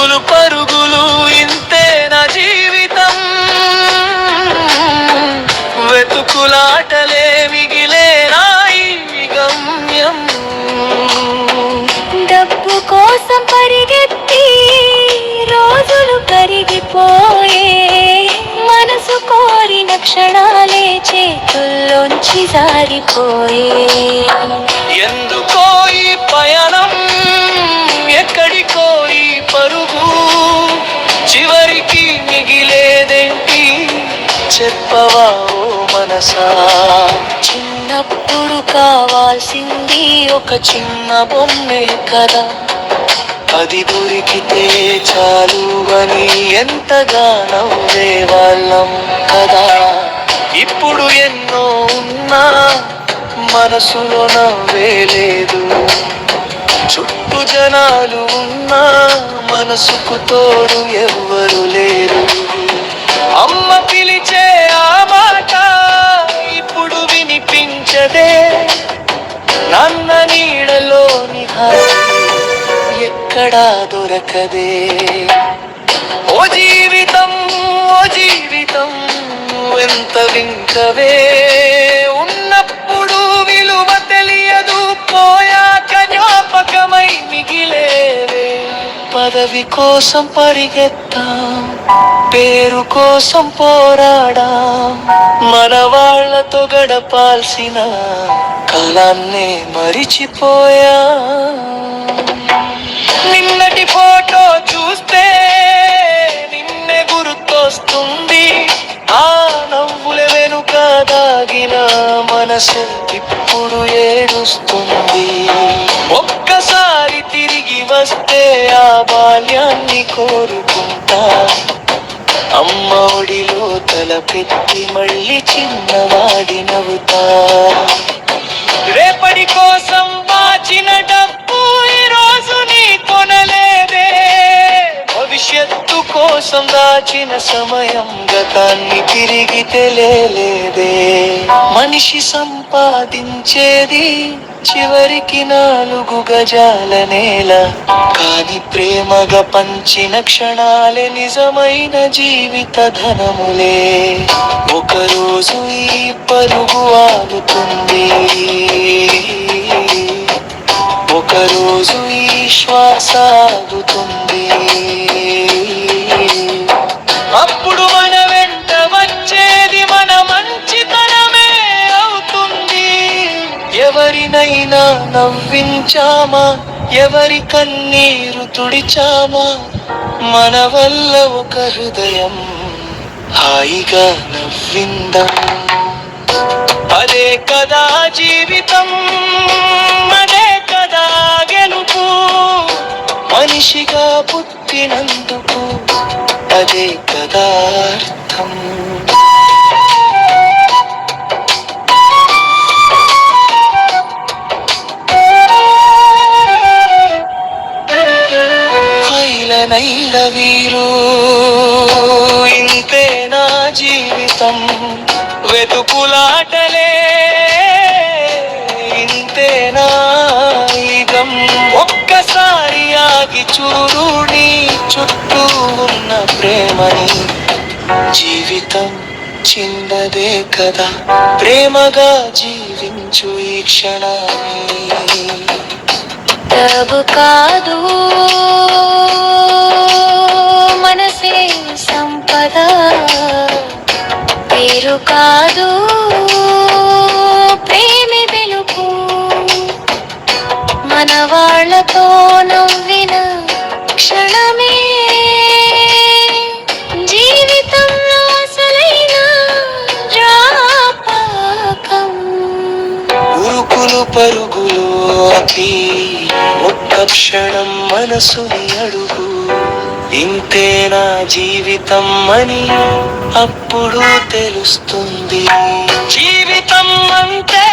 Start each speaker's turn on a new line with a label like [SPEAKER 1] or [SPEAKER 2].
[SPEAKER 1] ఉరుకులు పరుగులు ఇంతే నా జీవితం, వెతుకులాటలే మిగిలే నా ఈ గమ్యం.
[SPEAKER 2] డబ్బు కోసం పరిగెత్తి రోజులు కరిగిపోయే, మనసు కోరిన క్షణాలే చేతుల్లోంచి జారిపోయే.
[SPEAKER 1] ఎందుకో ఈ పయనం, ఎక్కడికో ఈ పరుగు, చివరికి మిగిలేదేంటి చెప్పవా ఓ మనసా. చిన్నప్పుడు కావాల్సింది ఒక చిన్న బొమ్మే కదా, అది దొరికితే చాలు అని ఎంతగానో నవ్వేవాళ్ళం కదా. ఇప్పుడు ఎన్నో ఉన్నా మనసులో నవ్వే లేదు, చుట్టూ జనాలు ఉన్నా మనసుకు తోడు ఎవ్వరు లేరు. అమ్మ పిలిచే ఆ మాట ఇప్పుడు వినిపించదే, నాన్న నీడలోని హాయి ఎక్కడా దొరకదే. ఓ జీవితం ఓ జీవితం ఎంత వింతవే, ఉన్నప్పుడు విలువ తెలియదు, పోయాక జ్ఞాపకమై మిగిలేవే. పదవి కోసం పరిగెత్తాం, పేరు కోసం పోరాడాం, మన వాళ్ళతో గడపాల్సిన కాలాన్నే మరిచిపోయా. నిన్నటి ఫోటో చూస్తే నిన్నే గుర్తొస్తుంది, ఆ నవ్వుల వెనుక దాగిన మనసు ఇప్పుడు ఏడుస్తుంది. ఒక్కసారి తిరిగి వస్తే ఆ బాల్యాన్ని కోరుకుంటా, అమ్మ ఒడిలో తల పెట్టి మళ్ళీ చిన్నవాడి నవ్వుతా. రేపటి కోసం దాచిన డబ్బు ఈ రోజు నీ కొనలేదే, భవిష్యత్తు కోసం దాచిన సమయం గతాన్ని తిరిగి తెలియలేదే. మనిషి సంపాదించేది చివరికి 4 గజాల నేల, కాని ప్రేమగా పంచిన క్షణాలే నిజమైన జీవిత ధనములే. ఒకరోజు ఈ పరుగు ఆగుతుంది, ఒకరోజు ఈ శ్వాస ఆగుతుంది, అప్పుడు మన వెంట వచ్చేది మన మంచితనమే అవుతుంది. ఎవరినైనా నవ్వించామా, ఎవరి కన్నీరు తుడిచామా, మన వల్ల ఒక హృదయం హాయిగా నవ్విందా. అదే కదా జీవితం, అదే కదా గెలుపు, మనిషిగా పుట్టినందుకు అదే కదా అర్థం. నైల వీరు ఇంతే నా జీవితం, వెతుకులాటలే ఇంతే నా ఈగం. ఒక్కసారి ఆగి చూడు నీ చుట్టూ ఉన్న ప్రేమని, జీవితం చిన్నదే కదా, ప్రేమగా జీవించు ఈ క్షణాన్ని.
[SPEAKER 2] డబ్బు కాదు మనసే సంపద, పేరు కాదు ప్రేమి వెలుపు, మన వాళ్ళతో నవ్విన క్షణమే జీవితంలో అసలైన జ్ఞాపకం.
[SPEAKER 1] ఉరుకులు పరుగులు ఆపి ఒక్క క్షణం మనసుని అడుగు, ఇంతే నా జీవితం అని అప్పుడు తెలుస్తుంది. జీవితం అంటే